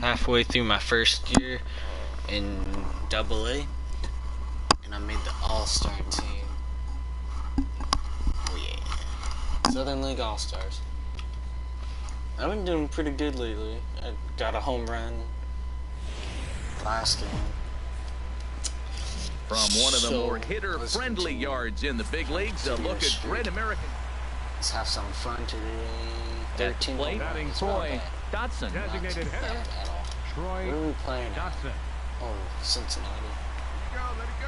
halfway through my first year in AA, and I made the All-Star team. Oh yeah, Southern League All-Stars. I've been doing pretty good lately. I got a home run last game. From one of the more hitter-friendly yards in the big leagues, a look at Great American. Let's have some fun today. 13 plate, Troy Dotson. Designated hitter, Troy Where are we playing at? Dotson. Oh, Cincinnati. Let it go.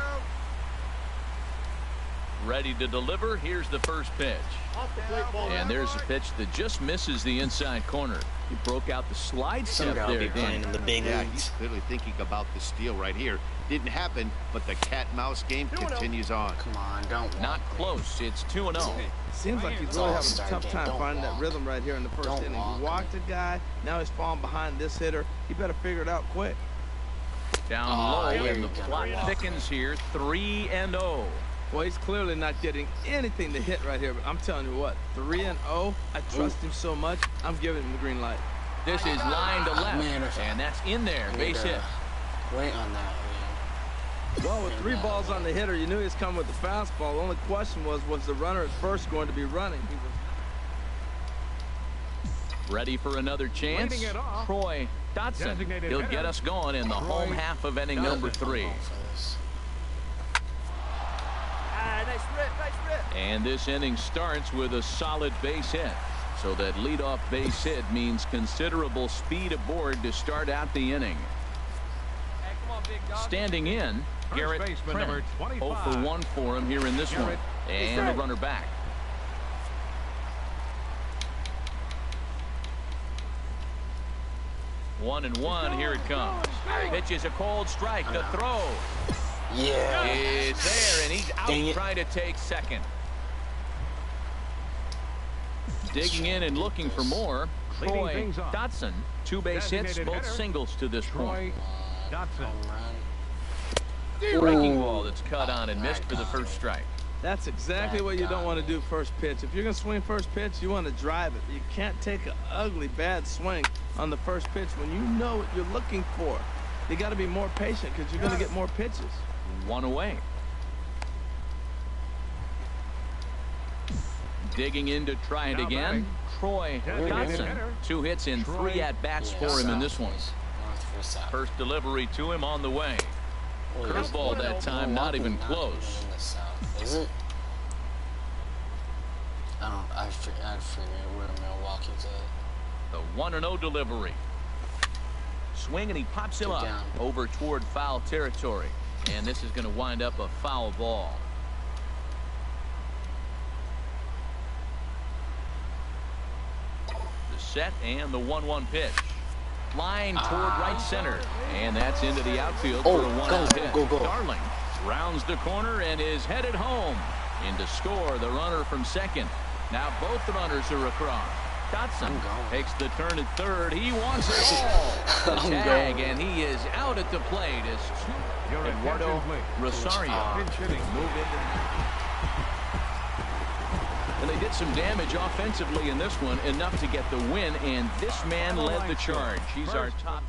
Ready to deliver. Here's the first pitch. And there's a pitch that just misses the inside corner. He broke out the slide step Somehow there. Be playing in the big Yeah, leagues. he's clearly thinking about the steal right here. Didn't happen, but the cat-mouse game continues on. Come on, don't walk. Not close. It's 2-0. Seems like he's really having a tough time finding that rhythm right here in the first inning. He walked a guy. Now he's falling behind this hitter. He better figure it out quick. Down low, and the plot thickens here. 3-0. Well, he's clearly not getting anything to hit right here, but I'm telling you what, 3-0, I trust him so much, I'm giving him the green light. This is line to left, Man, and that's in there. Base hit. Wait on that. Well, with 3 balls on the hitter, you knew he was coming with the fastball. The only question was the runner at first going to be running? He was ready for another chance. Troy Dotson. He'll get us going in the home half of inning number 3. And this inning starts with a solid base hit. So that leadoff base hit means considerable speed aboard to start out the inning. Standing in, Garrett Trent. 0 for 1 for him here in this one. And a runner back. One and one, here it comes. Pitch is a cold strike. The throw. Yeah. It's there, and he's out trying to take second. Digging in and looking for more. Troy Dotson. 2 base hits, both singles to this point. Breaking ball that's cut on and missed for the first strike. That's exactly what you don't want to do first pitch. If you're going to swing first pitch, you want to drive it. You can't take an ugly, bad swing on the first pitch when you know what you're looking for. You got to be more patient because you're going to get more pitches. 1 away. Digging in to try it again. Troy Dotson. 2 hits in 3 at-bats for him in this one. First delivery to him on the way. Curveball that time, not even close. Is it? I forget where Milwaukee's at. The 1-0 delivery. Swing, and he pops him up over toward foul territory. And this is going to wind up a foul ball. The set and the 1-1 pitch. Line toward right center. And that's into the outfield for a 1-out hit. Darling rounds the corner and is headed home. In to score the runner from second. Now both runners are across. Dotson takes the turn at third. He wants it all. The tag, and he is out at the plate as Eduardo Rosario move into. And they did some damage offensively in this one, enough to get the win, and this man led the charge. He's our top.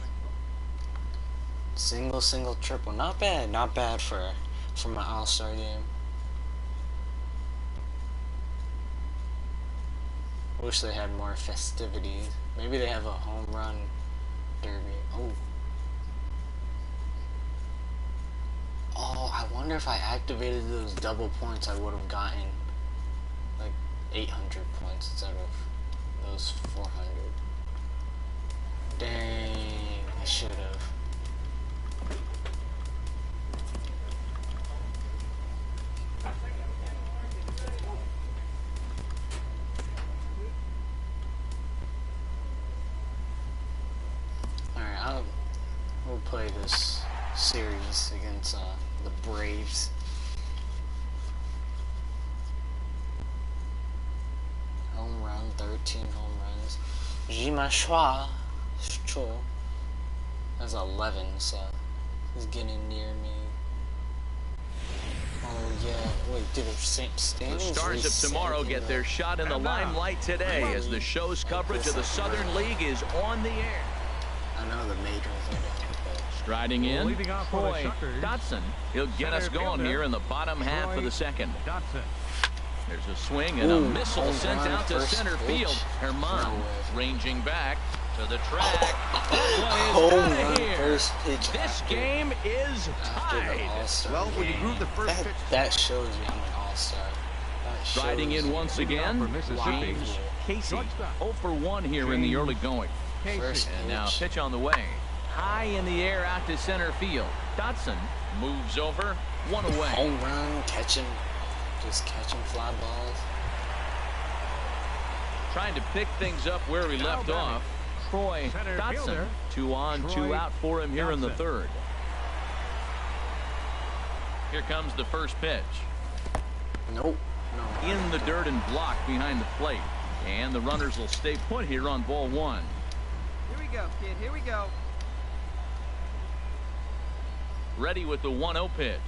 Single, triple. Not bad for my All-Star game. Wish they had more festivities. Maybe they have a home run derby. Oh, I wonder if I activated those double points, I would have gotten like 800 points instead of those 400. Dang, I should have. We'll play this series against the Braves. Home run, 13 home runs. Jimashua has 11, so he's getting near me. Oh yeah, wait, did it standings? The stars of tomorrow get their shot in the limelight today as the show's coverage of the Southern League is on the air. I know the major Striding in, Leading off for the Troy Shuckers. Dotson. He'll get us going here in the bottom half of the second. Dotson. There's a swing and a missile home sent run, out to first center pitch. field. Herman No way. ranging back to the track. That Home one is run, out of here. first pitch This after- game is after the tied. All-Star Well, when you game. grew the first pitch. That shows you I'm an all-star. That Striding shows in you. once For again, Mississippi. James Casey. Shortstop. 0 for 1 here in the early going. First And now pitch. pitch on the way. High in the air out to center field. Dotson moves over, one away. Home run, just catching fly balls. Trying to pick things up where we left off. Troy Center Dotson. fielder, 2 on, 2 Troy out for him here in the Dotson. third. Here comes the first pitch. Nope. No. In the dirt and blocked behind the plate. And the runners will stay put here on ball 1. Here we go, kid. Here we go. Ready with the 1-0 pitch.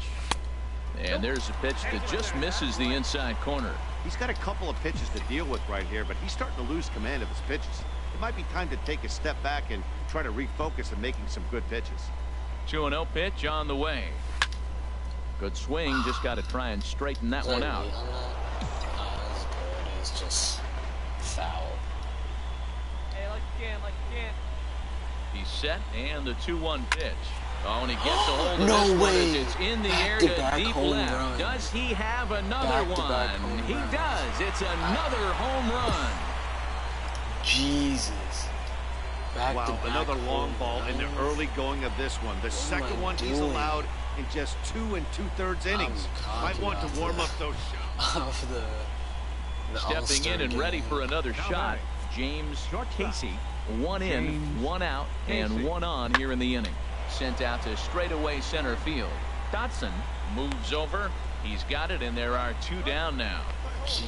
And there's a pitch that just misses the inside corner. He's got a couple of pitches to deal with right here, but he's starting to lose command of his pitches. It might be time to take a step back and try to refocus on making some good pitches. 2-0 pitch on the way. Good swing. Just got to try and straighten that one out. As good. It's just foul. Hey, like you can. He's set, and the 2-1 pitch. Oh, and he gets a hold of No this one way. as it's in the air to Back-to-back deep home left. run. Does he have another Back-to-back one? home He run. does. It's another home run. Jesus. Back Wow, to back another long home ball in the runs. early going of this one. The second I one he's doing? allowed in just 2 2/3 innings. Might want to warm up those shots. Of the Stepping All-Star in and ready game. for another Now shot. batting. James Shortstop. Casey. 1 in, James 1 out, and Casey. 1 on here in the inning. Sent out to straightaway center field. Dotson moves over. He's got it, and there are 2 down now. Jeez.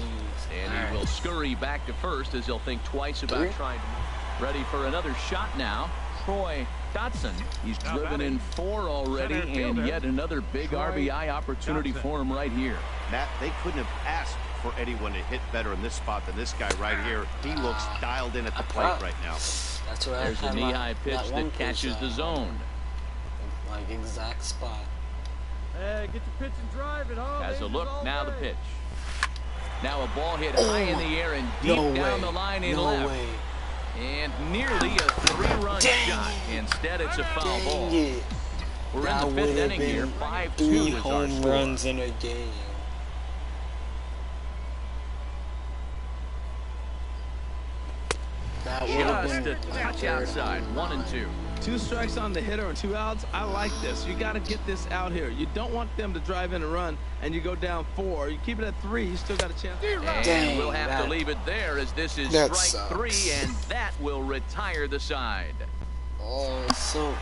And he Alright. will scurry back to first as he'll think twice about Three. trying to move. Ready for another shot now. Troy Dotson. He's Now driven batting. in 4 already, Center and fielder, yet another big Troy RBI opportunity Dotson. for him right here. Matt, they couldn't have asked for anyone to hit better in this spot than this guy right here. He looks dialed in at the plate right now. That's what There's a I had knee-high pitch one that catches pitch, the zone. Like exact spot. Hey, get the pitch and drive it home. Has a look, now the pitch. Now a ball hit Oh, high in the air and deep no down way. the line in No left. way. And nearly a 3-run Dang shot. it. Instead, it's a foul ball. Dang it. We're That in the 5th would've inning here. been 5-2 3 is our home score. runs in a game. That would have Just been a my touch third outside. home 1 and run. 2. 2 strikes on the hitter and 2 outs. I like this. You got to get this out here. You don't want them to drive in a run and you go down 4. You keep it at 3. You still got a chance. And Dang, we'll have to that- leave it there as this is that strike 3, sucks. and that will retire the side. Oh, so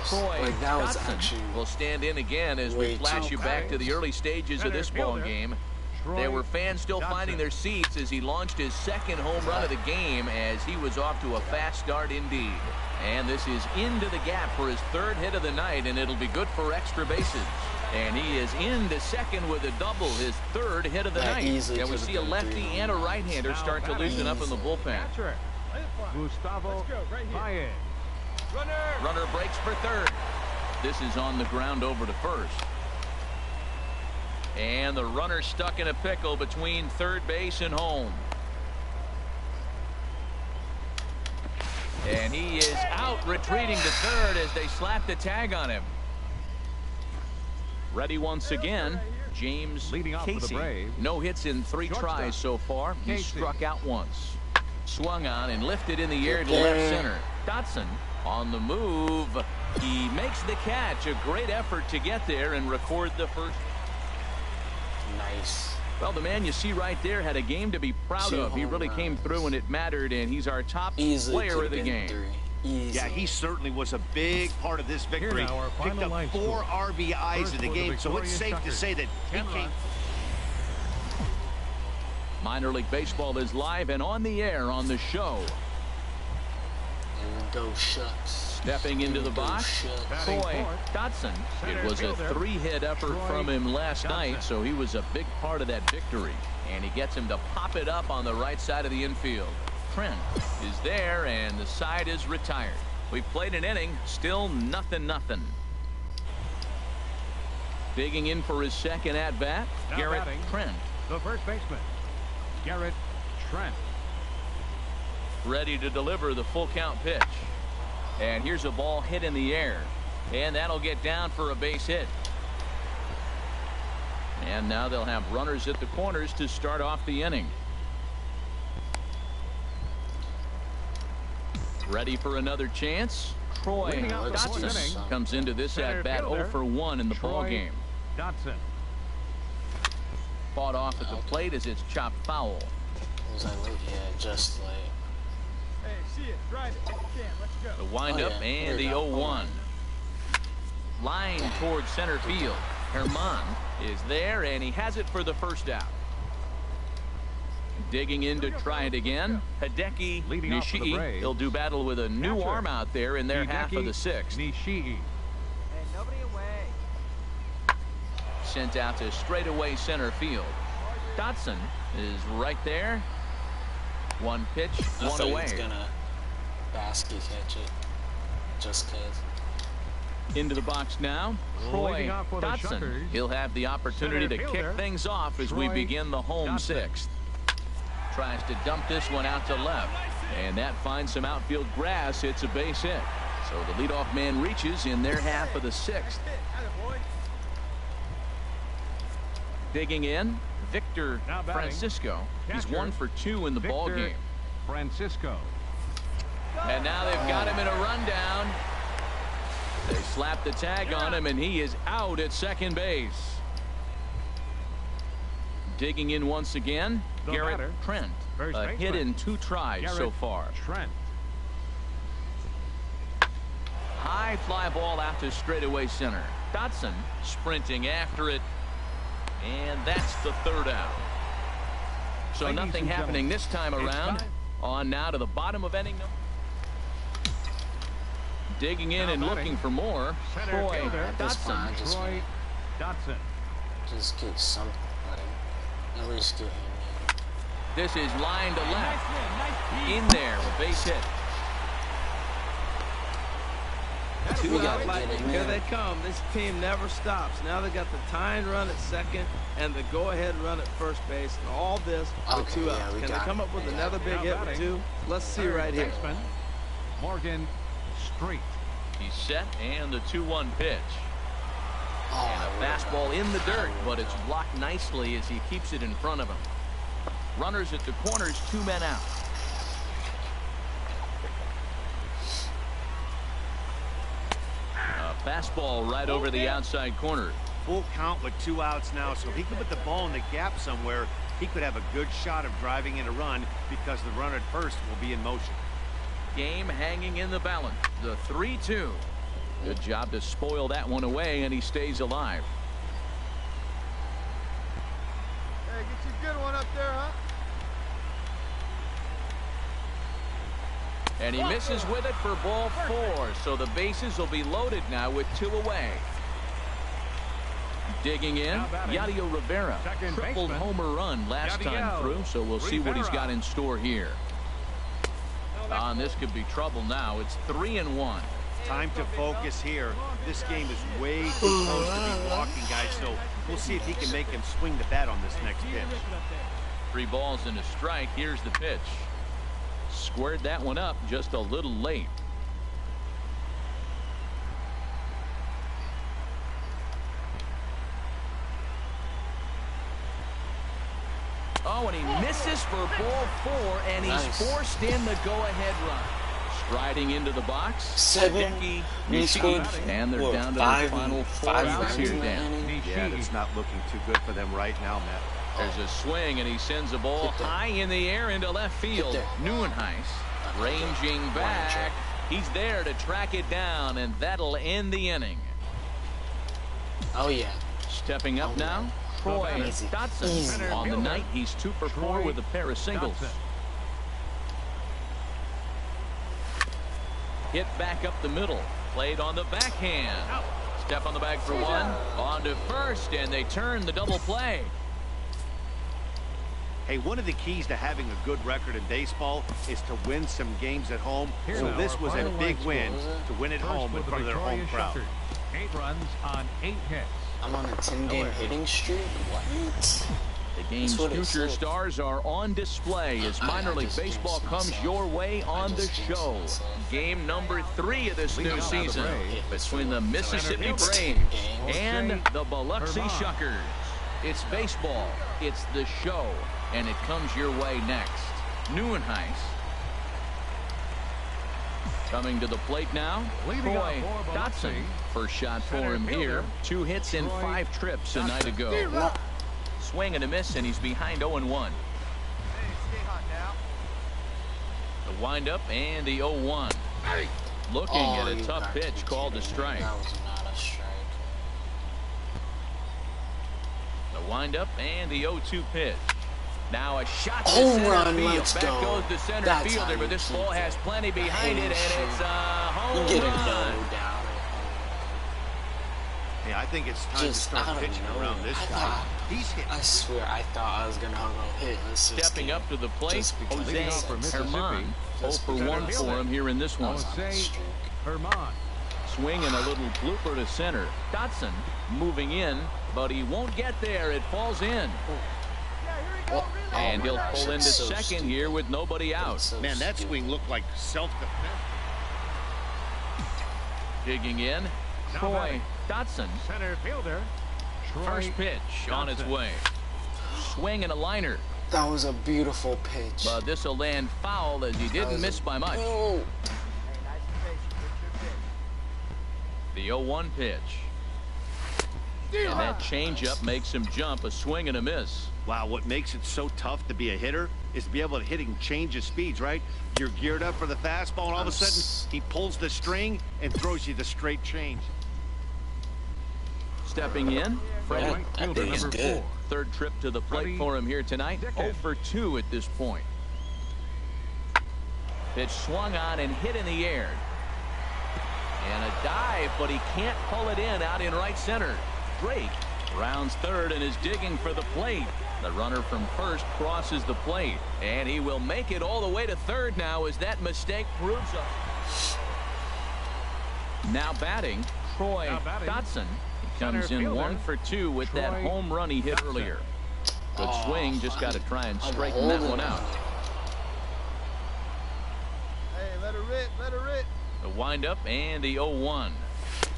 close. Troy Like that was Dotson actually will stand in again as we way flash too you back close. to the early stages of Center this ball fielder, game. Troy There were fans still Dotson. finding their seats as he launched his second home run of the game as he was off to a fast start indeed. And this is into the gap for his 3rd hit of the night, and it'll be good for extra bases. And he is into second with a double, his 3rd hit of the That night. easily And we could've see a been lefty 3 and a home right-hander runs. start to Now loosen up in the batting. bullpen. Catcher, Gustavo Let's go, right here. Baez. Runner breaks for 3rd. This is on the ground over to 1st. And the runner stuck in a pickle between 3rd base and home. And he is out retreating to 3rd as they slap the tag on him. Ready once again. James Leading off for the Casey. Braves. No hits in 3 Shortstop. tries so far. He Casey. struck out once. Swung on and lifted in the air to left center. Dotson on the move. He makes the catch. A great effort to get there and record the first. nice. Well, the man you see right there had a game to be proud 2 of. He home really came runs. through when it mattered, and he's our top Easily player could of have the been game. 3. Easy. Yeah, he certainly was a big part of this victory. now our Picked final line up 4 score. RBIs First in the for the game, so it's Victorian safe to Shuckers. say that he 10 came. runs. Minor League Baseball is live and on the air on the show. Here we go, Shucks. Stepping into the Here we go, box, Shucks. Batting Troy fourth, Dotson. center It was a fielder, 3-hit effort Troy from him last Dotson. night, so he was a big part of that victory. And he gets him to pop it up on the right side of the infield. Trent is there, and the side is retired. We've played an inning, still nothing. Digging in for his second at bat, Garrett Trent. The first baseman, Garrett Trent. Ready to deliver the full count pitch. And here's a ball hit in the air. And that'll get down for a base hit. And now they'll have runners at the corners to start off the inning. Ready for another chance. Troy Dotson comes into this at bat 0 for 1 in the ball game. Dotson. Fought off at the plate as it's chopped foul. Was I late? Yeah, just late. Hey, see it. Drive it. If you can. Let's go. The windup and the 0-1. Line towards center field. Herman is there, and he has it for the first out. Digging in to try it again. Hideki Nishii. He'll do battle with a new arm out there in their half of the sixth. Nishii. Hey, nobody away. Sent out to straightaway center field. Dotson is right there. One pitch, I one thought away. he's gonna basket catch it. Just cause. Into the box now. Troy Dotson. He'll have the opportunity to kick things off as we begin the home sixth. Tries to dump this one out to left. And that finds some outfield grass. It's a base hit. So the leadoff man reaches in their half of the sixth. Digging in, Victor Francisco. He's 1 for 2 in the ball game. Francisco. And now they've got him in a rundown. They slap the tag on him, and he is out at second base. Digging in once again, Garrett Trent. A hit in 2 tries so far. Trent. High fly ball out to straightaway center. Dotson sprinting after it. And that's the third out. So nothing happening this time around. On now to the bottom of inning number. Digging in and looking for more. Troy Dotson. Troy Dotson. Just get something. At least get him in. This is line to left. In there, a base hit. Two out, here they come. This team never stops. Now they got the tying run at second and the go-ahead run at first base, and all this with 2 outs. Can they come up with another big hit with 2? Let's see right here. Morgan Street. He's set, and the 2-1 pitch. And a fastball in the dirt, but it's blocked nicely as he keeps it in front of him. Runners at the corners, 2 men out. A fastball right over the outside corner. Full count with 2 outs now, so if he could put the ball in the gap somewhere, he could have a good shot of driving in a run because the runner at first will be in motion. Game hanging in the balance. The 3-2. Good job to spoil that one away, and he stays alive. Hey, get you a good one up there, huh? And he misses with it for ball 4. So the bases will be loaded now with 2 away. Digging in, Yadier Rivera. Tripled homer run last time through, so we'll see what he's got in store here. And this could be trouble now. It's 3-1. Time to focus here. This game is way too close to be walking, guys, so we'll see if he can make him swing the bat on this next pitch. 3 balls and a strike. Here's the pitch. Squared that one up just a little late. Oh, and he misses for ball 4, and he's forced in the go-ahead run. Striding into the box. 7. And they're down to the final 4 outs here, Dan. Yeah, it's not looking too good for them right now, Matt. There's a swing, and he sends a ball high in the air into left field. Neuenhuis ranging back. He's there to track it down, and that'll end the inning. Oh, yeah. Stepping up now, Troy Dotson. On the night, he's 2 for 4 with a pair of singles. Hit back up the middle. Played on the backhand. Step on the bag for 1. On to first, and they turn the double play. Hey, one of the keys to having a good record in baseball is to win some games at home. So this was a big win to win at home in front of their home crowd. 8 runs on 8 hits. I'm on a 10-game hitting streak? What? The game's future stars are on display as minor league baseball comes your way on the show. Game number 3 of this new season between the Mississippi Braves and the Biloxi Shuckers. It's baseball, it's the show, and it comes your way next. Neuenhuis coming to the plate now. Troy Dotson. First shot for him here. 2 hits in 5 trips a night ago. Swing and a miss, and he's behind 0-1. The windup and the 0-1. Looking at a tough pitch called a strike. That was not a strike. The windup and the 0-2 pitch. Now a shot to Home center run, field. let's Back go. goes the center That's fielder, how but you this keep ball it. has plenty behind it, and it's a home You get a run. no down. Yeah, I think it's time to Just start out of pitching nowhere. around this I guy. thought- He's hit. I swear, I thought I was gonna go hit. Stepping up to the plate, Just because Jose it's for Mississippi. Herman. 0 Just for 1 because for him here in this one. Jose Herman. Swing and a little blooper to center. Dotson moving in, but he won't get there. It falls in. Oh, And he'll my pull gosh, into it's so second stupid. here with nobody out. It's so Man, that stupid. swing looked like self-defense. Digging in, Troy Dotson. Center fielder. Troy First pitch on its Dotson. way. Swing and a liner. That was a beautiful pitch. But this will land foul as he didn't miss by much. Oh. The 0-1 pitch. And that changeup makes him jump. A swing and a miss. Wow, what makes it so tough to be a hitter is to be able to hit and change his speeds, right? You're geared up for the fastball, and all of a sudden, he pulls the string and throws you the straight change. Stepping in, Freddie Right fielder think he's number good. 4. Third trip to the plate Freddie for him here tonight. Dickens. 0 for 2 at this point. Pitch swung on and hit in the air. And a dive, but he can't pull it in out in right center. Drake rounds third and is digging for the plate. The runner from first crosses the plate, and he will make it all the way to third now as that mistake proves up. Now batting, Troy Dotson. He comes Center in fielder, 1 for 2 with that Troy home run he hit Dotson. earlier. Good swing, just got to try and I'm straighten that holding one out. on. Hey, let her rip, let her rip. The windup and the 0-1.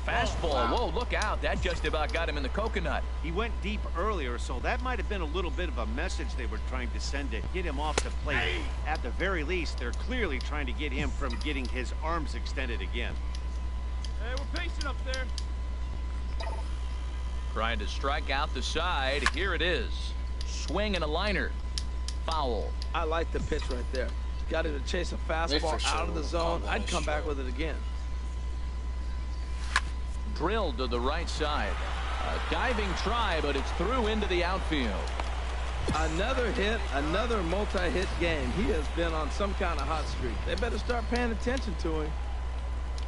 Fastball. Whoa, look out. That just about got him in the coconut. He went deep earlier, so that might have been a little bit of a message they were trying to send to get him off the plate. At the very least, they're clearly trying to get him from getting his arms extended again. Hey, we're pacing up there. Trying to strike out the side. Here it is. Swing and a liner. Foul. I like the pitch right there. Got him to chase a fastball sure out of the will zone. call that I'd a come back strike. with it again. Drilled to the right side. A diving try, but it's through into the outfield. Another hit, another multi-hit game. He has been on some kind of hot streak. They better start paying attention to him.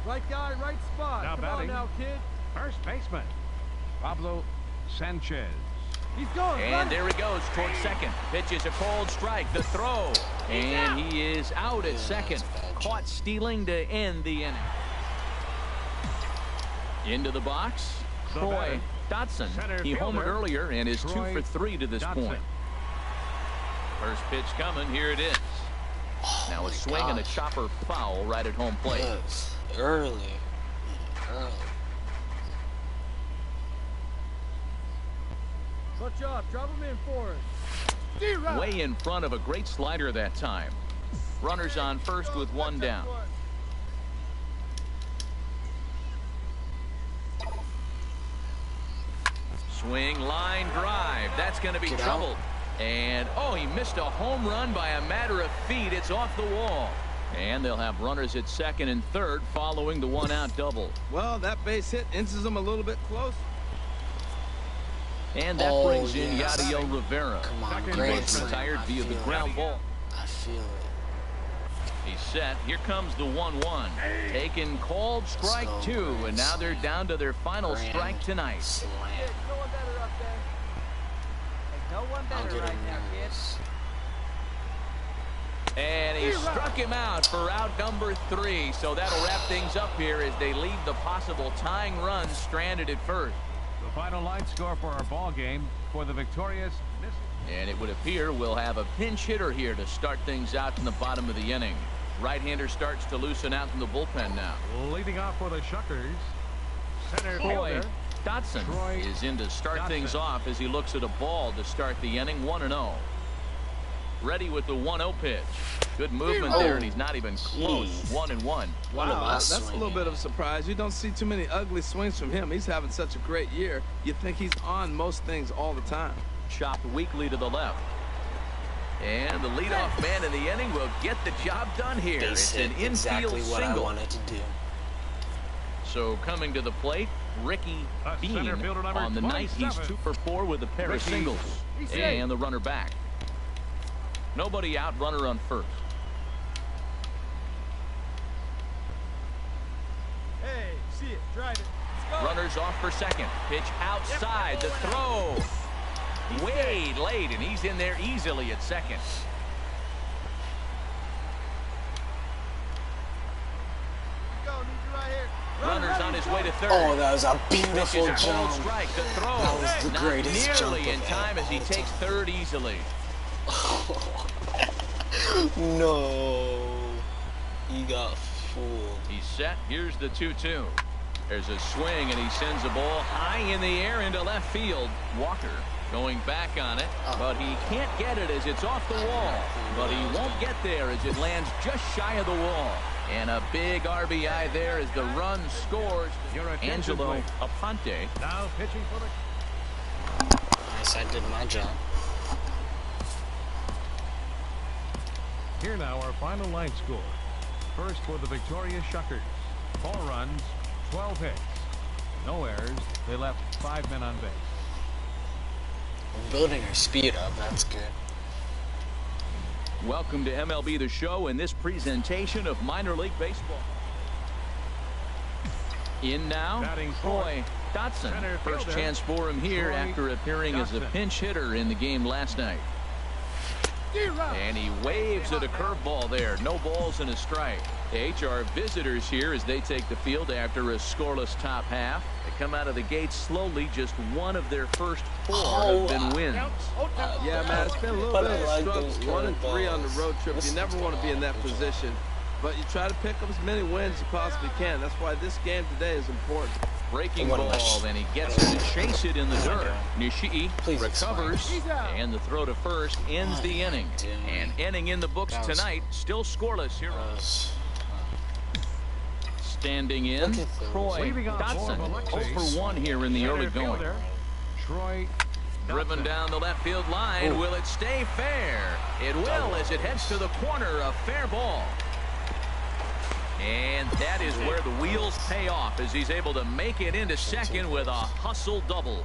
Right guy, right spot. Now Come on batting. now, kid. First baseman. Pablo Sanchez. He's going. And run. there he goes towards second. Pitches a cold strike. The throw. And he is out at second. Caught stealing to end the inning. Into the box. Troy Dotson. He homered earlier and is 2 for 3 to this point. First pitch coming. Here it is. Now a swing and a chopper foul right at home plate. Yes. Early. Clutch up. Drop him in for us. Way in front of a great slider that time. Runners on first with 1 down. Swing, line, drive. That's going to be Get trouble. out. And, oh, he missed a home run by a matter of feet. It's off the wall. And they'll have runners at second and third following the 1-out double. Well, that base hit inches them a little bit close. And that brings in yes. Yadiel Rivera. Come on, He great was swing. retired I via the feel ground it. ball. I feel it. He's set. Here comes the 1-1. Taken called strike Let's go, 2. Grand And now they're slam. down to their final Grand strike tonight. Slam. Kid, no one better up there. Hey, no one I'll better get right him now, kid. nervous. And he struck him out for out number 3. So that'll wrap things up here as they leave the possible tying run stranded at first. The final line score for our ball game for the victorious. And it would appear we'll have a pinch hitter here to start things out in the bottom of the inning. Right-hander starts to loosen out in the bullpen now. Leading off for the Shuckers, center fielder Dotson is in to start things off as he looks at a ball to start the inning. 1-0. Ready with the 1-0 pitch. Good movement there, and he's not even close. 1-1. Wow, that's a little bit of a surprise. You don't see too many ugly swings from him. He's having such a great year. You think he's on most things all the time. Chopped weakly to the left. And the leadoff man in the inning will get the job done here. It's an infield exactly what single. I wanted to do. So coming to the plate, Ricky Bean. On the night, he's 2 for 4 with a pair of singles. And the runner back. Nobody out, runner on first. Hey, see it, drive it. Let's go. Runners off for second. Pitch outside. The throw. Way late, and he's in there easily at second. Go, need you right here. Runners on his way to third. Oh, that was a beautiful Pitches a jump. cold strike. The throw. That was the Not greatest jump nearly in of time as he all takes time. third easily. No. He got fooled. He's set. Here's the 2-2. There's a swing, and he sends a ball high in the air into left field. Walker going back on it, but he can't get it as it's off the wall. But he won't get there as it lands just shy of the wall. And a big RBI there as the run scores. Angelo Aponte. Now pitching for the Nice, I did my job. Here now our final line score. First for the victorious Shuckers. 4 runs, 12 hits. No errors. They left 5 men on base. We're building our speed up. That's good. Welcome to MLB The Show in this presentation of minor league baseball. In now, Batting Troy fourth. Dotson. Center First fielder, chance for him here Troy after appearing as a Dotson. pinch hitter in the game last night. And he waves at a curveball there. No balls and a strike. The HR visitors here as they take the field after a scoreless top half. They come out of the gate slowly. Just one of their first 4 have been wins. Yeah, man, it's been a little But bit I of a like struggle. those 1 and 3 on the curveballs. road trip. You never want to be in that position. But you try to pick up as many wins as you possibly can. That's why this game today is important. Breaking What a ball, rush. and he gets it to chase it in the dirt. Nishii Please recovers, and the throw to first ends the inning. And inning in the books That was- tonight, still scoreless here. Gross. Standing in, Look at those. Troy Leading off Dotson, for Alexis. 0 for 1 here in the Center early going. fielder, Troy Driven Dotson. down the left field line. Will it stay fair? It will as it heads to the corner. A fair ball. And that is where the wheels pay off as he's able to make it into second with a hustle double.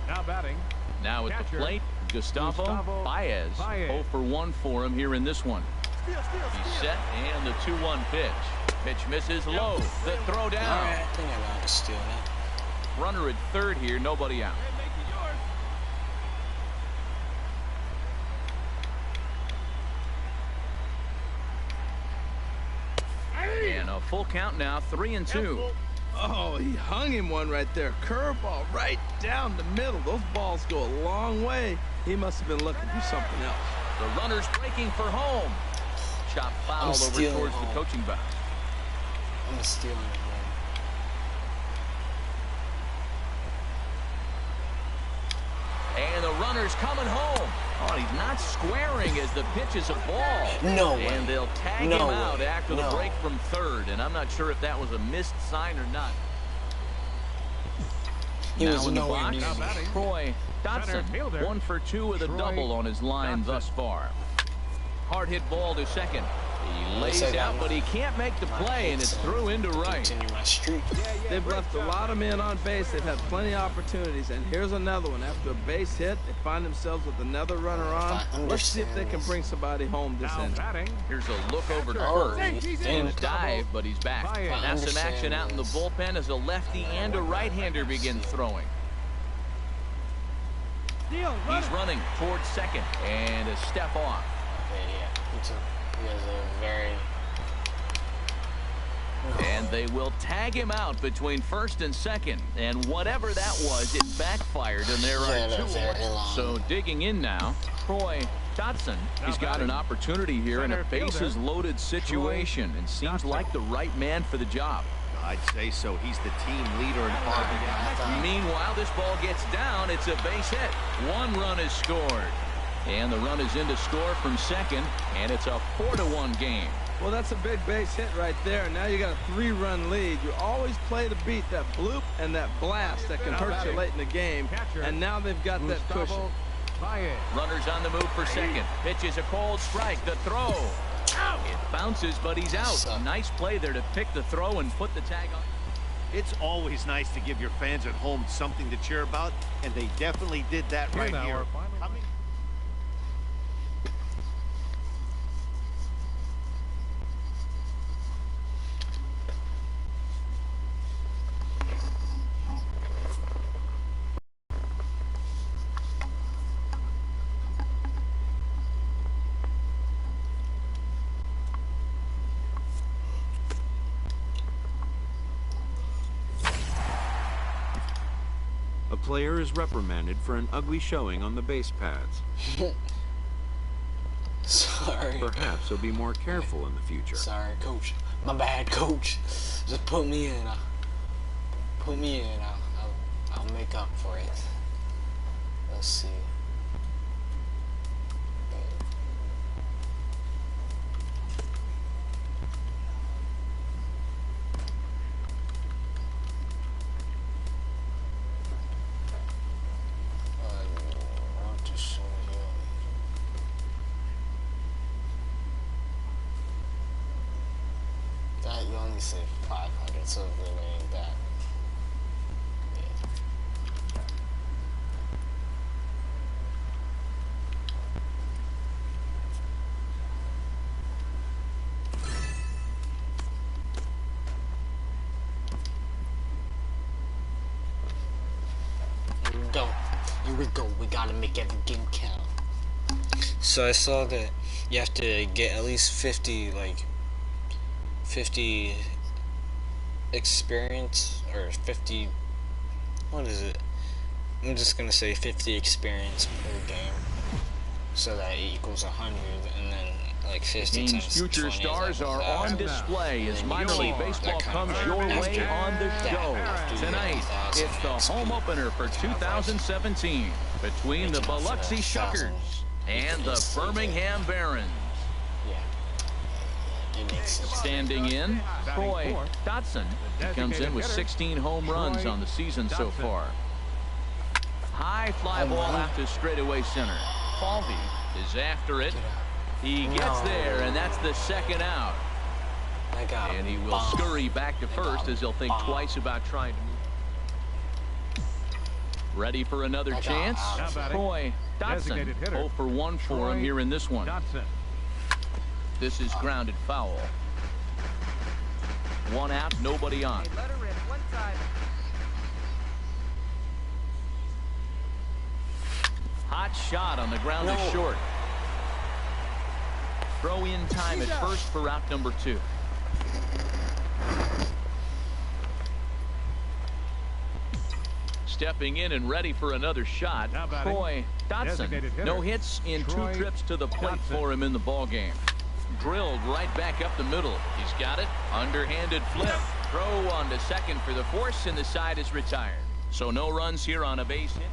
Now batting. Now at the Catcher, plate, Gustavo Baez. 0 for 1 for him here in this one. He's set, and the 2-1 pitch. Pitch misses low. The throw down. All right, I think I know how to steal that. Runner at third here, nobody out. And a full count now, 3-2. Oh, he hung him one right there. Curveball right down the middle. Those balls go a long way. He must have been looking for something else. The runner's breaking for home. Chop foul over stealing towards home. the coaching box. I'm stealing it. And the runner's coming home. Oh, he's not squaring as the pitch is a ball. No way. And they'll tag No him out way. after the No. break from third. And I'm not sure if that was a missed sign or not. He Now was in the nowhere box, near me. batting. Troy Center Dotson, fielder, 1 for 2 with a Troy double on his line Dotson. thus far. Hard hit ball to second. He lays I got out, but he can't make the play, and it's through into right. Continue my streak. They've left a lot of men on base. They've had plenty of opportunities. And here's another one. After a base hit, they find themselves with another runner on. Let's see if they can bring somebody home this Now inning. batting. Here's a look over to Oh, first. you And a think? dive, but he's back. I Now some action out in the understand bullpen as a lefty and a right-hander begin throwing. He's running towards second, and a step off. Okay, yeah. He has a very... And they will tag him out between first and second. And whatever that was, it backfired, and there are two. So digging in now, Troy Dotson. He's got an opportunity here in a bases-loaded situation and seems like the right man for the job. I'd say so. He's the team leader in RBI. Meanwhile, this ball gets down. It's a base hit. One run is scored. And the run is in to score from second, and it's a 4-1 game. Well, that's a big base hit right there. Now you got a 3-run lead. You always play to beat that bloop and that blast that can hurt you late in the game. And now they've got that cushion. Runners on the move for second. Pitch is a cold strike. The throw. It bounces, but he's out. Nice play there to pick the throw and put the tag on. It's always nice to give your fans at home something to cheer about, and they definitely did that right here. A player is reprimanded for an ugly showing on the base pads. Sorry. Perhaps he'll be more careful in the future. Sorry, coach. My bad, coach. Just put me in. Put me in. I'll make up for it. Let's see. You only say 500, so it really ain't that. Here we go. Here we go. We gotta make every game count. So I saw that you have to get at least 50, 50 experience, or 50, what is it? I'm just gonna say 50 experience per game, so that it equals 100, and then like 50 Game's times future 20 stars are on display as minor league baseball comes your way on the show. Tonight, it's the home opener for 2017 between the Biloxi Shuckers and the Birmingham Barons. Standing in, Troy Dotson. He comes in with 16 home runs on the season so far. High fly ball out to straightaway center. Falvey is after it. He gets there, and that's the second out. And he will scurry back to first as he'll think twice about trying to move. Ready for another chance? Troy Dotson. 0 for 1 for him here in this one. This is grounded foul. One out, nobody on. Let her rip. One time. Hot shot on the ground is short. Throw in time at first for out number 2. Stepping in and ready for another shot, Troy Dotson. No hits in 2 trips to the plate for him in the ball game. Drilled right back up the middle. He's got it. Underhanded flip. Throw on to second for the force, and the side is retired. So no runs here on a base hit.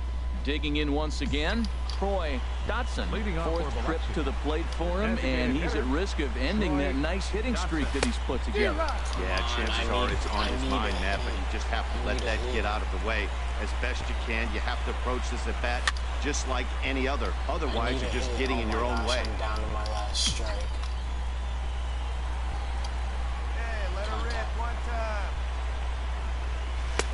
Digging in once again, Troy Dotson. 4th trip to the plate for him, and he's at risk of ending that nice hitting streak that he's put together. Yeah, chances are it's on his mind, Matt, but you just have to let that get out of the way as best you can. You have to approach this at bat just like any other. Otherwise, you're just getting in your own way. I'm down to my last strike.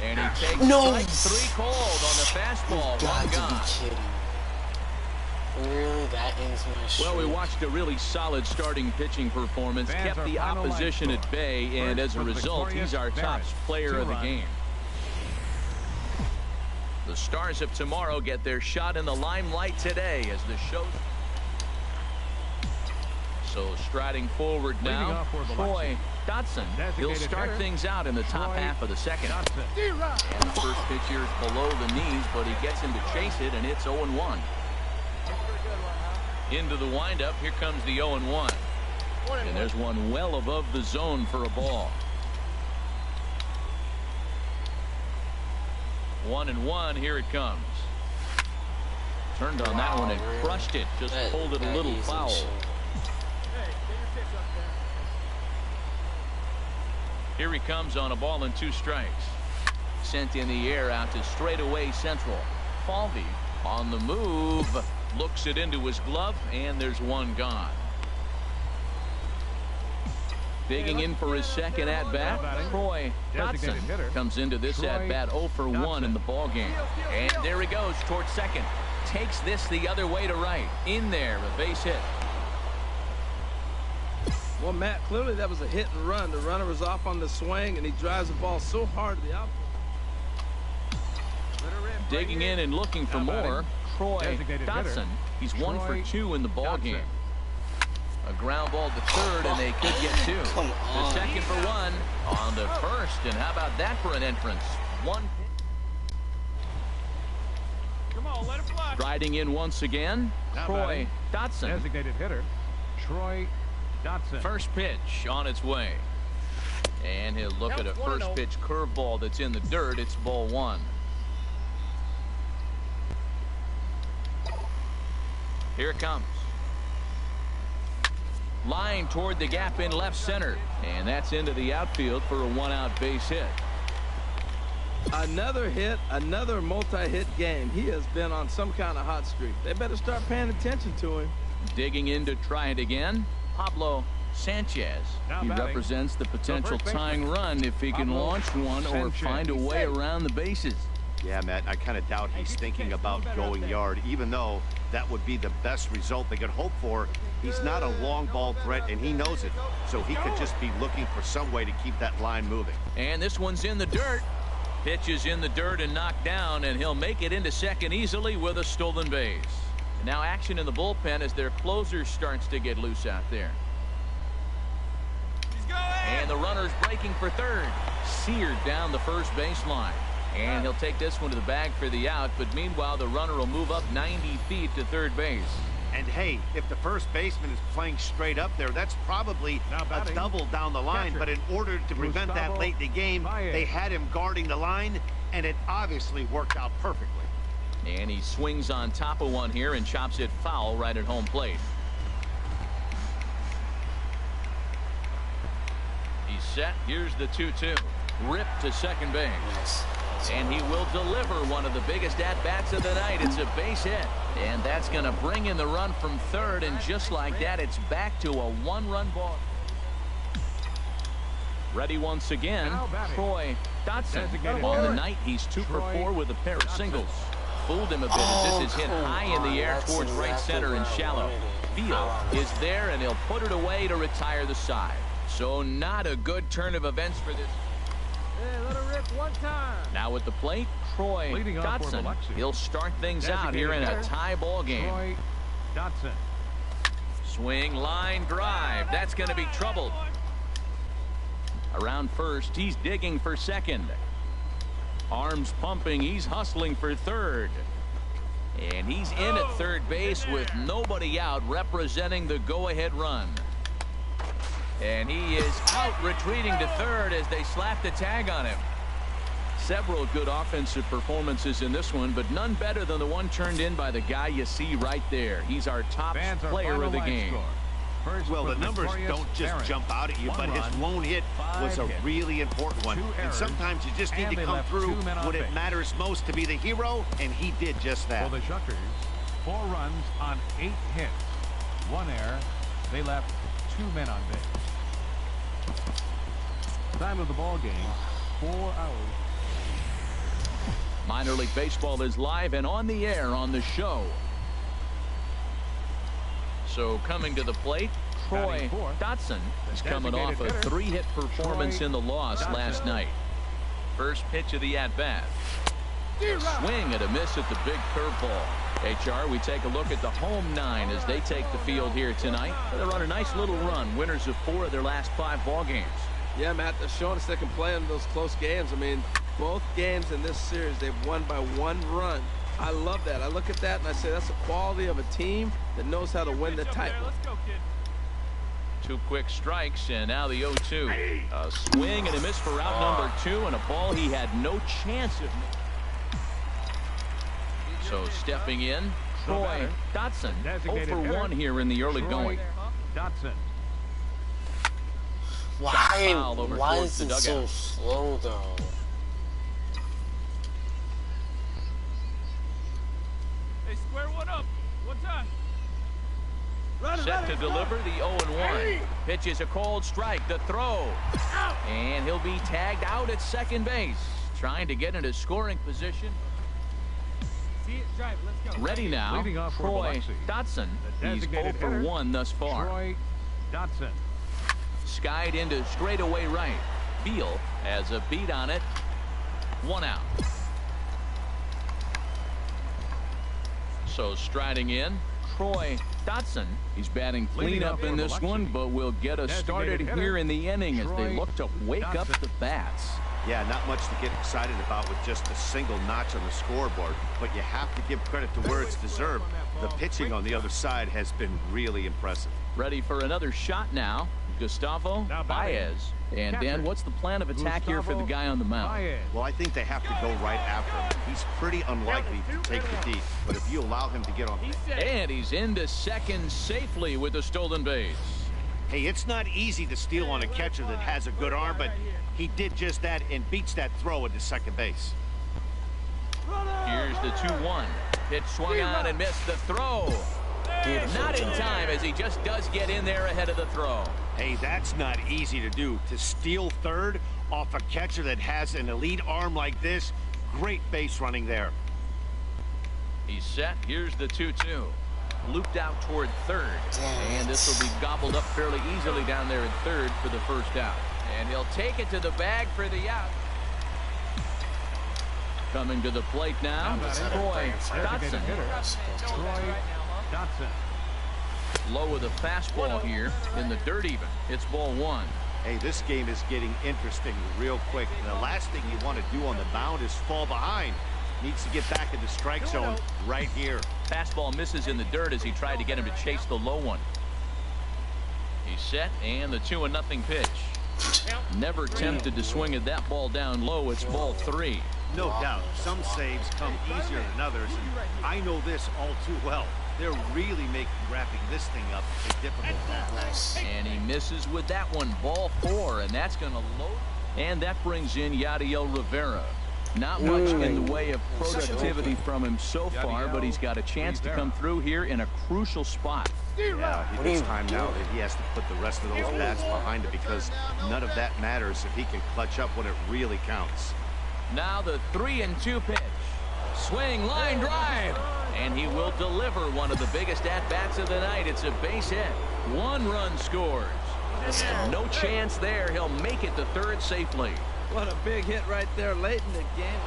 And he takes strike 3 cold on the fastball. One gone. Really, that ends my streak. Well, we watched a really solid starting pitching performance, kept the opposition at bay, and as a result, he's our top player of the game. The Stars of tomorrow get their shot in the limelight today as the show So striding forward now, Troy Dotson. He'll start things out in the top half of the second. And the first pitch here is below the knees, but he gets him to chase it, and it's 0-1. Into the windup, here comes the 0-1. And there's one well above the zone for a ball. 1-1, here it comes. Turned on that one and crushed it. Just pulled it a little foul. Here he comes on a ball and 2 strikes. Sent in the air out to straightaway central. Falvey on the move. Looks it into his glove, and there's one gone. Digging in for his second at-bat, Troy Dotson comes into this at-bat 0 for 1 in the ballgame. And there he goes towards second. Takes this the other way to right. In there, a base hit. Well, Matt, clearly that was a hit and run. The runner was off on the swing, and he drives the ball so hard to the outfield. Digging in and looking for more, Troy Dotson. He's 1 for 2 in the ballgame. A ground ball to third, and they could get 2. The second for 1 on the first, and how about that for an entrance? 1. Come on, let it fly. Riding in once again, Troy Dotson. Designated hitter, Troy Dotson. First pitch on its way. And he'll look at a first pitch curveball that's in the dirt. It's ball 1. Here it comes. Line toward the gap in left center. And that's into the outfield for a 1-out base hit. Another hit, another multi-hit game. He has been on some kind of hot streak. They better start paying attention to him. Digging in to try it again, Pablo Sanchez. He represents the potential tying run if he can launch one or find a way around the bases. Yeah, Matt, I kind of doubt he's thinking about going yard, even though that would be the best result they could hope for. He's not a long ball threat, and he knows it, so he could just be looking for some way to keep that line moving. And this one's in the dirt. Pitch is in the dirt and knocked down, and he'll make it into second easily with a stolen base. And now action in the bullpen as their closer starts to get loose out there. And the runner's breaking for third. Seared down the first baseline. And he'll take this one to the bag for the out, but meanwhile the runner will move up 90 feet to third base. And hey, if the first baseman is playing straight up there, that's probably a double down the line. But in order to prevent that late in the game, they had him guarding the line, and it obviously worked out perfectly. And he swings on top of one here and chops it foul right at home plate. He's set. Here's the 2-2. Ripped to second base. And he will deliver one of the biggest at-bats of the night. It's a base hit. And that's going to bring in the run from third. And just like that, it's back to a 1-run ball. Ready once again, Troy Dotson. On the night, he's 2 for 4 with a pair of singles. Fooled him a bit as this is hit high in the air towards right center and shallow. Field is there, and he'll put it away to retire the side. So not a good turn of events for this. Hey, let her rip one time. Now at the plate, Troy Dotson. He'll start things out here in a tie ball game. Troy Dotson. Swing, line, drive. That's going to be troubled. Around first, he's digging for second. Arms pumping, he's hustling for third. And he's in at third base with nobody out, representing the go-ahead run. And he is out, retreating to third as they slap the tag on him. Several good offensive performances in this one, but none better than the one turned in by the guy you see right there. He's our top player of the game. Well, the numbers don't just jump out at you, but his lone hit was a really important one. And sometimes you just need to come through when it matters most to be the hero, and he did just that. For the Shuckers, 4 runs on 8 hits. 1 error. They left 2 men on base. Time of the ball game, 4 hours. Minor League Baseball is live and on the air on the show. So coming to the plate, Troy Dotson is coming off a 3-hit performance in the loss last night. First pitch of the at-bat. Swing and a miss at the big curveball. HR, we take a look at the home 9 as they take the field here tonight. They're on a nice little run. Winners of 4 of their last 5 ball games. Yeah, Matt, they're showing us they can play in those close games. I mean, both games in this series, they've won by 1 run. I love that. I look at that and I say that's the quality of a team that knows how to win the tight one. 2 quick strikes, and now the 0-2. A swing and a miss for out number 2, and a ball he had no chance of making. So stepping in, Troy Dotson, 0 for 1 here in the early going. Dotson. Why is it so slow, though? Hey, square one up. What's on? Set to deliver the 0-1. Pitch is a cold strike. The throw. And he'll be tagged out at second base. Trying to get into scoring position. See it, drive. Let's go. Ready now, Troy Dotson. He's 0 for 1 thus far. Troy Dotson. Skied into straightaway right. Beal has a beat on it. 1 out. So striding in, Troy Dotson. He's batting cleanup in this one, but will get us started here in the inning as they look to wake up the bats. Yeah, not much to get excited about with just a single notch on the scoreboard, but you have to give credit to where it's deserved. The pitching on the other side has been really impressive. Ready for another shot now, Gustavo Baez. And Dan, what's the plan of attack here for the guy on the mound? Well, I think they have to go right after him. He's pretty unlikely to take the deep, but if you allow him to get on. And he's into second safely with a stolen base. Hey, it's not easy to steal on a catcher that has a good arm, but he did just that and beats that throw into second base. Here's the 2-1. Pitch swung on and missed the throw. Not in time, as he just does get in there ahead of the throw. Hey, that's not easy to do. To steal third off a catcher that has an elite arm like this, great base running there. He's set. Here's the 2-2. Looped out toward third. And this will be gobbled up fairly easily down there at third for the first out. And he'll take it to the bag for the out. Coming to the plate now, Troy Dotson. Troy Dotson. Low with a fastball here in the dirt even. It's ball 1. Hey, this game is getting interesting real quick. And the last thing you want to do on the mound is fall behind. Needs to get back in the strike zone right here. Fastball misses in the dirt as he tried to get him to chase the low one. He's set, and the 2-0 pitch. Never tempted to swing at that ball down low. It's ball 3. No doubt. Some saves come easier than others, and I know this all too well. They're really making wrapping this thing up a difficult task. And he misses with that one. Ball 4, and that's going to load. And that brings in Yadiel Rivera. Not much in the way of productivity from him so far, but he's got a chance to come through here in a crucial spot. Yeah, it's time now that he has to put the rest of those bats behind him, because none of that matters if he can clutch up when it really counts. Now the 3-2 pitch. Swing, line drive. And he will deliver one of the biggest at-bats of the night. It's a base hit. 1 run scores. No chance there. He'll make it to third safely. What a big hit right there late in the game.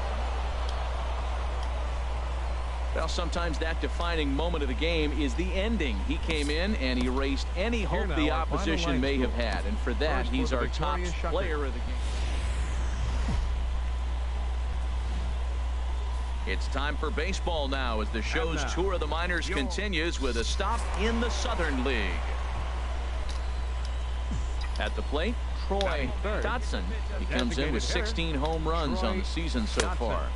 Well, sometimes that defining moment of the game is the ending. He came in and erased any hope the opposition may have had. And for that, he's our top player of the game. It's time for baseball now as the show's tour of the minors continues with a stop in the Southern League. At the plate, Troy Dotson. He comes in with 16 home runs on the season so far.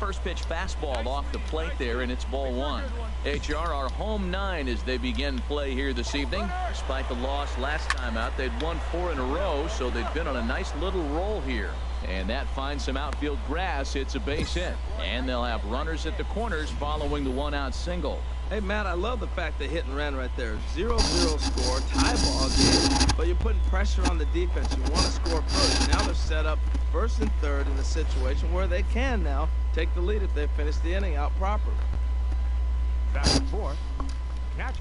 First pitch fastball off the plate there, and it's ball 1. HR, our home 9 as they begin play here this evening. Despite the loss last time out, they'd won 4 in a row, so they've been on a nice little roll here. And that finds some outfield grass. It's a base hit. And they'll have runners at the corners following the 1-out single. Hey, Matt, I love the fact they hit and ran right there. 0-0 score, tie ball game, but you're putting pressure on the defense. You want to score first. Now they're set up first and third in a situation where they can now take the lead if they finish the inning out properly. Back and forth. Catch.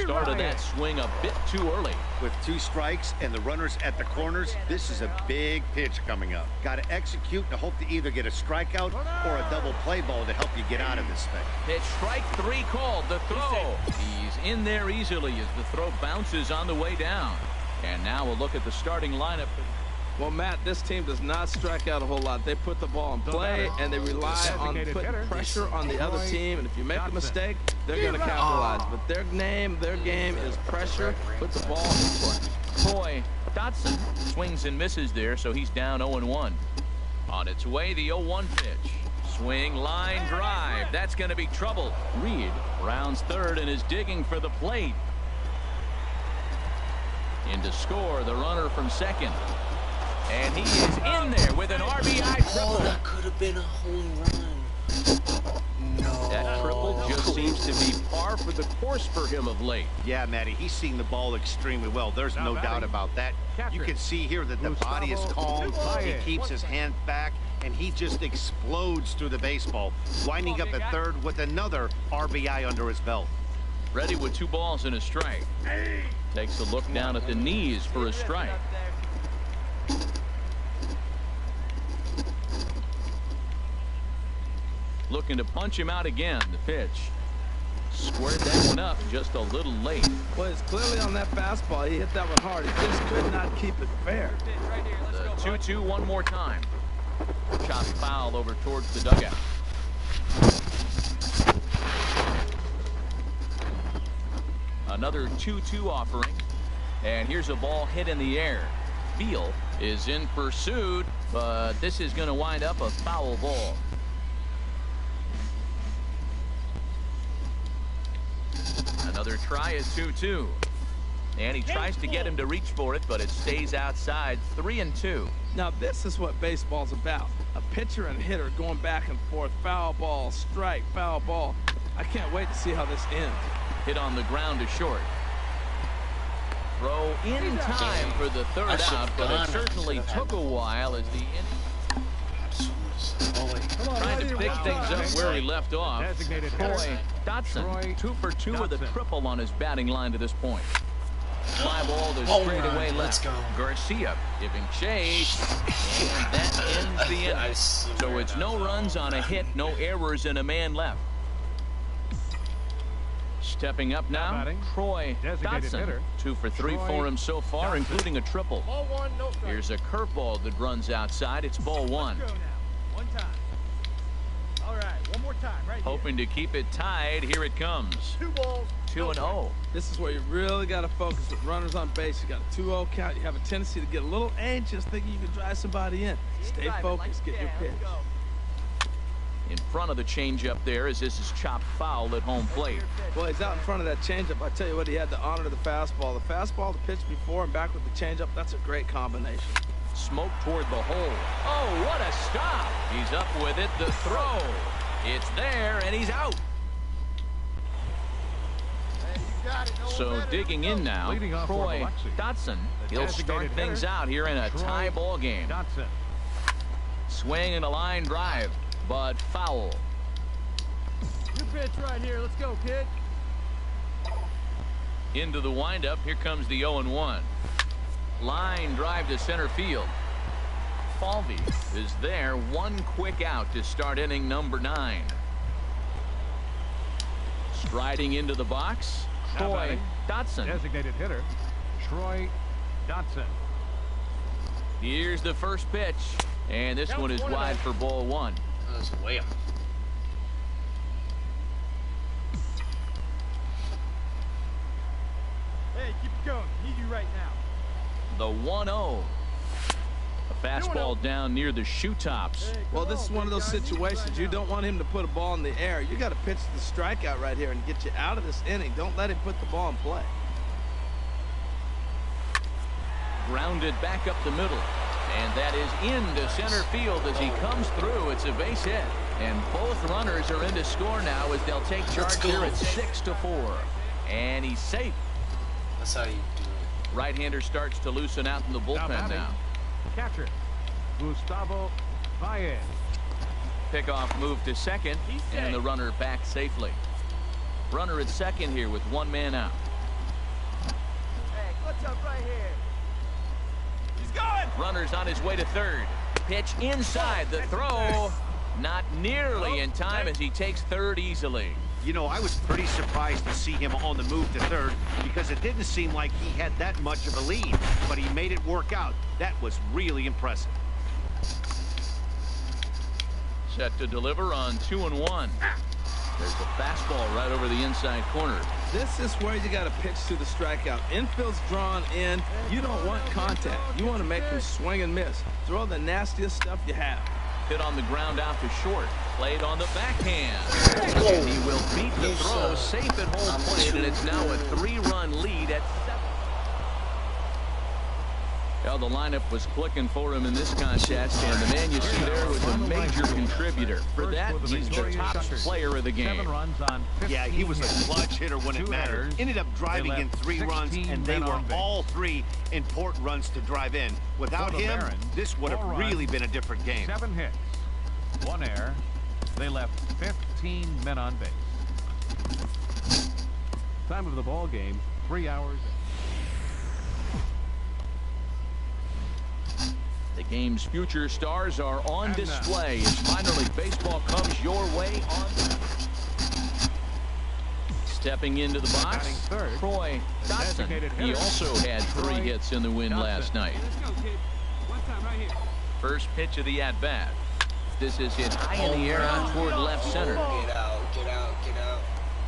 Started that swing a bit too early. With 2 strikes and the runners at the corners, this is a big pitch coming up. Got to execute and hope to either get a strikeout or a double play ball to help you get out of this thing. Pitch strike 3 called. The throw. He's in there easily as the throw bounces on the way down. And now we'll look at the starting lineup. Well, Matt, this team does not strike out a whole lot. They put the ball in play, and they rely on putting pressure on the other team. And if you make a mistake, they're going to capitalize. But their game is pressure, put the ball in play. Troy Dotson swings and misses there, so he's down 0-1. On its way, the 0-1 pitch. Swing, line drive. That's going to be trouble. Reed rounds third and is digging for the plate. In to score, the runner from second. And he is in there with an RBI triple. Oh, that could have been a home run. No. That triple just seems to be par for the course for him of late. Yeah, Matty, he's seeing the ball extremely well. There's no doubt about that. You can see here that the body is calm. He keeps his hand back, and he just explodes through the baseball, winding up at third with another RBI under his belt. Ready with 2 balls and a strike. Takes a look down at the knees for a strike. Looking to punch him out again. The pitch. Squared that one up just a little late. Well, it's clearly on that fastball. He hit that one hard. He just could not keep it fair. The 2-2 one more time. Chop foul over towards the dugout. Another 2-2 offering. And here's a ball hit in the air. Beal is in pursuit, but this is going to wind up a foul ball. Another try at 2-2. And he tries to get him to reach for it, but it stays outside. 3-2. Now this is what baseball's about. A pitcher and hitter going back and forth. Foul ball, strike, foul ball. I can't wait to see how this ends. Hit on the ground to short. Throw in time for the third out, but it certainly took a while as the inning. Trying to pick things up where he left off. Troy Dotson, 2 for 2 with a triple on his batting line to this point. Fly ball to straightaway left. Garcia giving chase, and that ends the inning. So it's no runs on a hit, no errors, and a man left. Stepping up now, Troy Dotson. 2 for 3 for him so far, including a triple. Here's a curveball that runs outside. It's ball 1. One time. All right, one more time, right here. Hoping to keep it tied. Here it comes. 2 balls. 2-0. This is where you really got to focus with runners on base. You got a 2-0 count. You have a tendency to get a little anxious, thinking you can drive somebody in. Stay focused. Get your pitch. In front of the changeup there as this is chopped foul at home plate. Well, he's out in front of that changeup. I tell you what, he had the honor of the fastball. The fastball, the pitch before and back with the changeup, that's a great combination. Smoke toward the hole. Oh, what a stop. He's up with it. The throw. It's there, and he's out. So digging in now, Troy Dotson. He'll start things out here in a tie ball game. Swing and a line drive, but foul. Your pitch right here. Let's go, kid. Into the windup. Here comes the 0-1. Line drive to center field. Falvey is there. 1 quick out to start inning number 9. Striding into the box, Troy Dotson. Designated hitter, Troy Dotson. Here's the first pitch, and this one is wide for ball 1. That was way off. Hey, keep it going. Need you right now. The 1-0. A fastball down near the shoe tops. Well, this is one of those situations you don't want him to put a ball in the air. You got to pitch the strikeout right here and get you out of this inning. Don't let him put the ball in play. Grounded back up the middle, and that is into center field as he comes through. It's a base hit, and both runners are in to score now as they'll take charge here at 6-4, and he's safe. That's how you do it. Right-hander starts to loosen out in the bullpen now. Catcher, Gustavo Baez. Pickoff move to second, and the runner back safely. Runner at second here with 1 man out. What's up right here? He's going. Runners on his way to third. Pitch inside. The throw not nearly in time as he takes third easily. You know, I was pretty surprised to see him on the move to third because it didn't seem like he had that much of a lead, but he made it work out. That was really impressive. Set to deliver on 2-1. There's a fastball right over the inside corner. This is where you got to pitch to the strikeout. Infield's drawn in. You don't want contact. You want to make him swing and miss. Throw the nastiest stuff you have. Hit on the ground out to short. Played on the backhand. And he will beat the throw safe at home plate, and it's now a 3-run lead at 7. Well, the lineup was clicking for him in this contest, and the man you see there was a major contributor. For that, he's the top player of the game. Yeah, he was a clutch hitter when it mattered. Ended up driving in 3 runs, and they were all 3 important runs to drive in. Without him, this would have really been a different game. 7 hits, 1 error. They left 15 men on base. Time of the ball game, 3 hours. The game's future stars are on display as minor league baseball comes your way on. Stepping into the box, Troy Dotson. He also had 3 hits in the win last night. First pitch of the at-bat. This is hit high in the air out toward left center. Get out, get out, get out.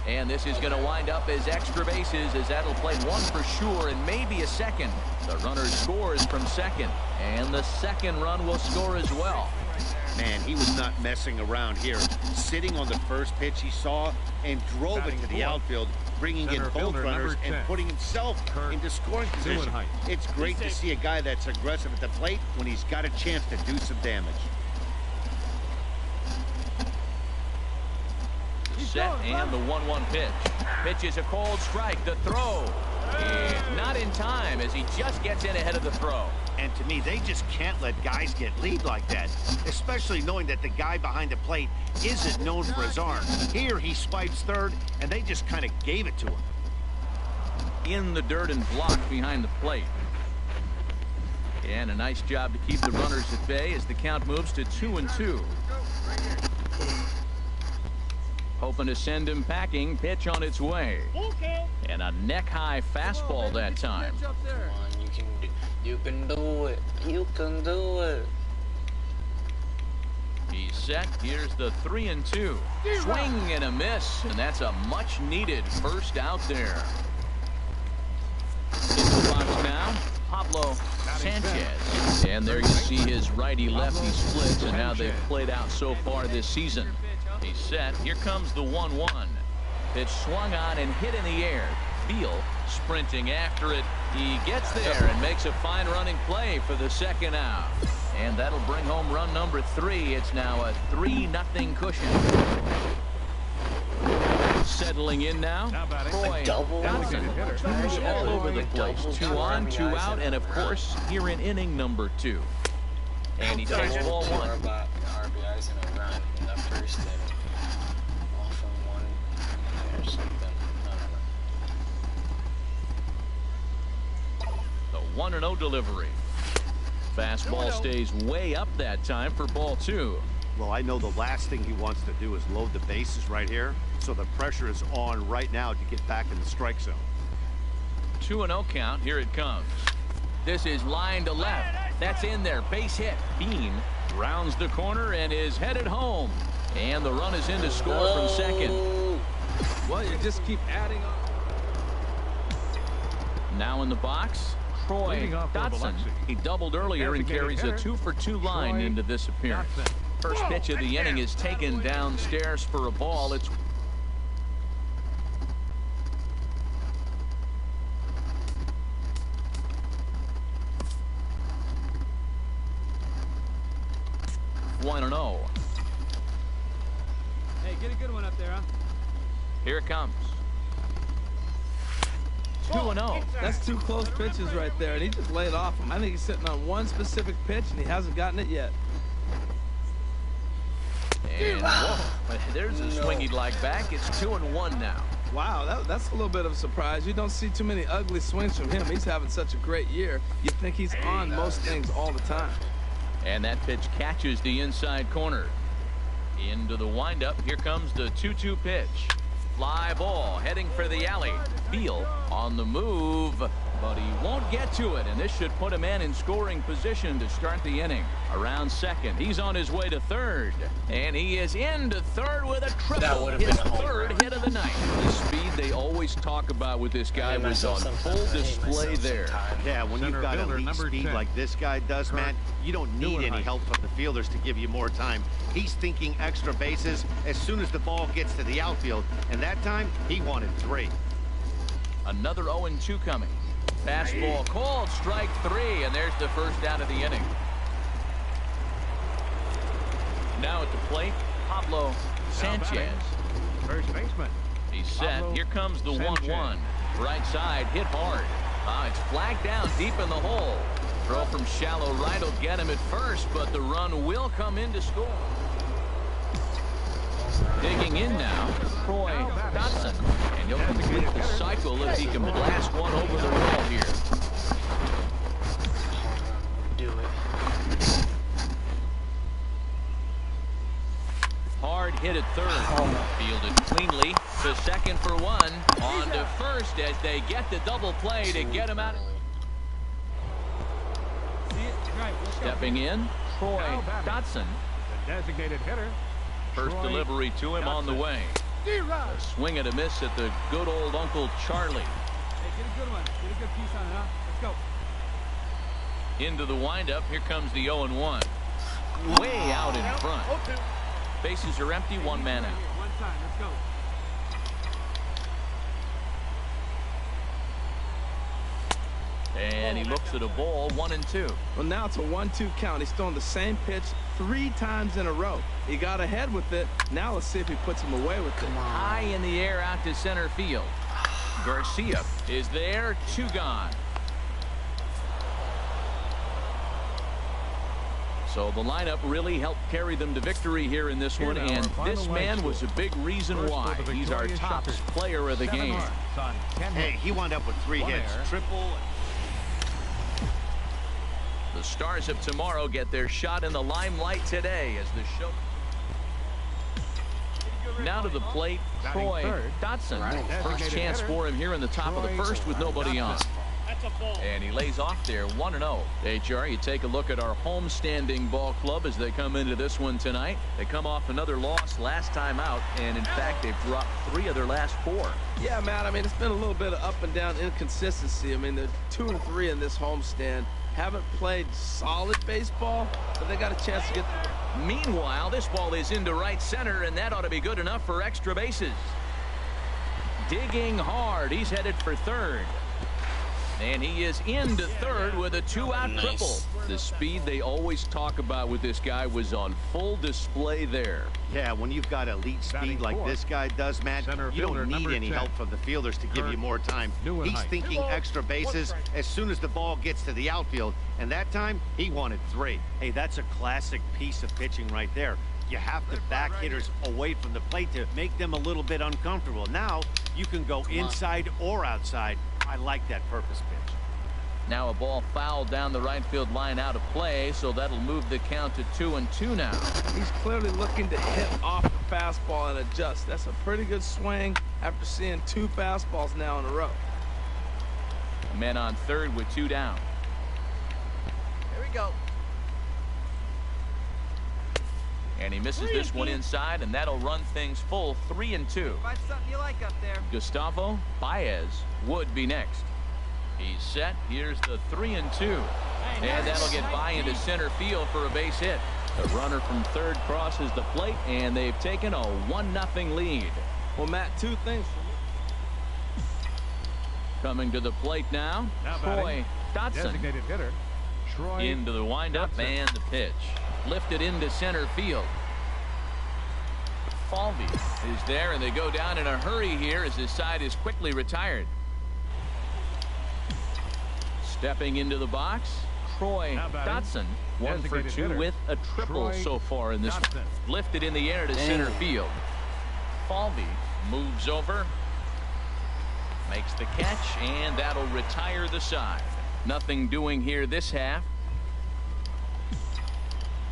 And this is going to wind up as extra bases, as that'll play 1 for sure and maybe a second. The runner scores from second, and the second run will score as well. Man, he was not messing around here. Sitting on the first pitch he saw and drove it to the outfield, bringing in both runners and putting himself into scoring position. It's great to see a guy that's aggressive at the plate when he's got a chance to do some damage. Set and the 1-1 pitch. Pitch is a cold strike. The throw. Not in time as he just gets in ahead of the throw. And to me, they just can't let guys get lead like that, especially knowing that the guy behind the plate isn't known for his arm. Here he swipes third, and they just kind of gave it to him. In the dirt and blocked behind the plate. And a nice job to keep the runners at bay as the count moves to 2-2. Hoping to send him packing. Pitch on its way. And a neck-high fastball that time. Come on, you can do it. You can do it. He's set. Here's the 3-2. Swing and a miss, and that's a much-needed first out there. In the box now, Pablo Sanchez. And there you see his righty-lefty splits and how they've played out so far this season. He's set. Here comes the 1-1. Pitch swung on and hit in the air. Beal sprinting after it. He gets there and makes a fine running play for the second out. And that'll bring home run number 3. It's now a 3-0 cushion. Settling in now, Troy Dotson. Twos all over the place. 2 on, 2 out, and of course, here in inning number 2. And he takes ball 1. RBI's in a run in the first inning. Off on 1 or something. The 1-0 delivery. Fastball stays way up that time for ball 2. Well, I know the last thing he wants to do is load the bases right here, so the pressure is on right now to get back in the strike zone. 2-0 count. Here it comes. This is line to left. That's in there. Base hit. Bean rounds the corner and is headed home. And the run is in to score from second. Well, you just keep adding on. Now in the box, Troy Dotson. He doubled earlier and carries a 2-for-2 line into this appearance. First pitch of the inning is taken downstairs for a ball. It's one and 0. Hey, get a good one up there, huh? Here it comes. 2-0. That's 2 close pitches right there, and he just laid off him. I think he's sitting on one specific pitch, and he hasn't gotten it yet. And whoa, there's a swing he'd like back. It's 2-1 now. Wow, that's a little bit of a surprise. You don't see too many ugly swings from him. He's having such a great year. You think he's on most things all the time. And that pitch catches the inside corner. Into the windup. Here comes the 2-2 pitch. Fly ball heading for the alley. Beal on the move, but he won't get to it, and this should put a man in scoring position to start the inning. Around second, he's on his way to third, and he is into third with a triple. His third hit of the night. The speed they always talk about with this guy was on full display there. Yeah, when you've got elite speed like this guy does, man, you don't need any help from the fielders to give you more time. He's thinking extra bases as soon as the ball gets to the outfield, and that time he wanted 3. Another 0-2 coming. Fastball called, strike 3, and there's the first out of the inning. Now at the plate, Pablo Sanchez. First baseman. He's set. Here comes the 1-1. Right side, hit hard. It's flagged down deep in the hole. Throw from shallow right will get him at first, but the run will come in to score. Digging in now, Troy Dotson, and he'll complete the cycle if he can blast one over the wall here. Do it. Hard hit at third. Fielded cleanly to second for 1. On to first as they get the double play to get him out. Stepping in, Troy Dotson. The designated hitter. First delivery to him on the way. A swing and a miss at the good old Uncle Charlie. Hey, get a good one. Get a good piece on it, huh? Let's go. Into the windup. Here comes the 0-1. Way out in front. Bases are empty. 1 man out. One time. Let's go. And he looks at a ball. 1-2. Well, now it's a 1-2 count. He's throwing the same pitch 3 times in a row. He got ahead with it. Now let's see if he puts him away with it. High in the air out to center field. Garcia is there. 2 gone. So the lineup really helped carry them to victory here in this one, and this man was a big reason why. He's our top player of the game. Hey, he wound up with 3 hits, triple. The Stars of tomorrow get their shot in the limelight today as the show. Now to the plate, Troy Dotson. First chance for him here in the top of the first with nobody on. And he lays off there 1-0. HR, you take a look at our homestanding ball club as they come into this one tonight. They come off another loss last time out, and in fact they've dropped 3 of their last 4. Yeah, Matt, I mean, it's been a little bit of up and down inconsistency. I mean, they're 2-3 in this homestand. Haven't played solid baseball, but they got a chance to get. Meanwhile, this ball is into right center, and that ought to be good enough for extra bases. Digging hard. He's headed for third. And he is into third with a 2-out triple. The speed they always talk about with this guy was on full display there. Yeah, when you've got elite speed like this guy does, Matt, you don't need any help from the fielders to give you more time. He's thinking extra bases as soon as the ball gets to the outfield, and that time he wanted 3. Hey, that's a classic piece of pitching right there. You have to back hitters away from the plate to make them a little bit uncomfortable. Now you can go inside or outside. I like that purpose pitch. Now a ball fouled down the right field line out of play, so that'll move the count to 2-2 now. He's clearly looking to hit off the fastball and adjust. That's a pretty good swing after seeing 2 fastballs now in a row. A man on third with 2 down. Here we go. And he misses this one inside, and that'll run things full 3-2. Find something you like up there. Gustavo Baez would be next. He's set. Here's the 3-2. And that'll get by into center field for a base hit. The runner from third crosses the plate, and they've taken a 1-0 lead. Well, Matt, 2 things for me. Coming to the plate now, Troy Dotson. Designated hitter, Troy into the windup Dotson. and the pitch. Lifted into center field. Falvey is there, and they go down in a hurry here as his side is quickly retired. Stepping into the box, Troy Dotson. 1 for 2 with a triple so far in this one. Lifted in the air to center field. Falvey moves over. Makes the catch, and that'll retire the side. Nothing doing here this half.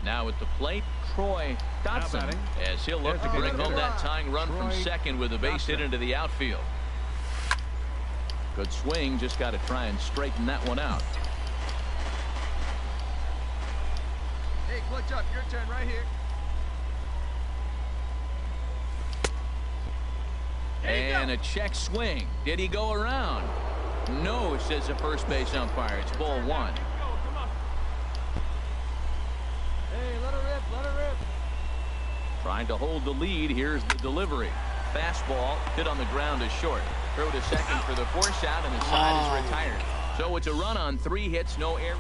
Now at the plate, Troy Dotson, as he'll look to bring home that tying run from second with a base hit into the outfield. Good swing, just got to try and straighten that one out. Hey, clutch up, your turn right here. And a check swing. Did he go around? No, says the first base umpire. It's ball one. Hey, let her rip, let her rip. Trying to hold the lead. Here's the delivery. Fastball hit on the ground is short. Throw to second for the force out, and the side is retired. So it's a run on 3 hits, no error.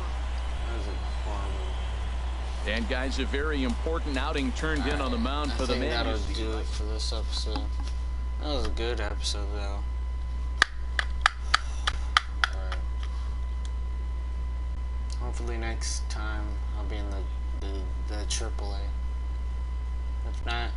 And guys, a very important outing turned in on the mound for the man. That'll do it for this episode. That was a good episode, though. Alright. Hopefully next time I'll be in the AAA. If not,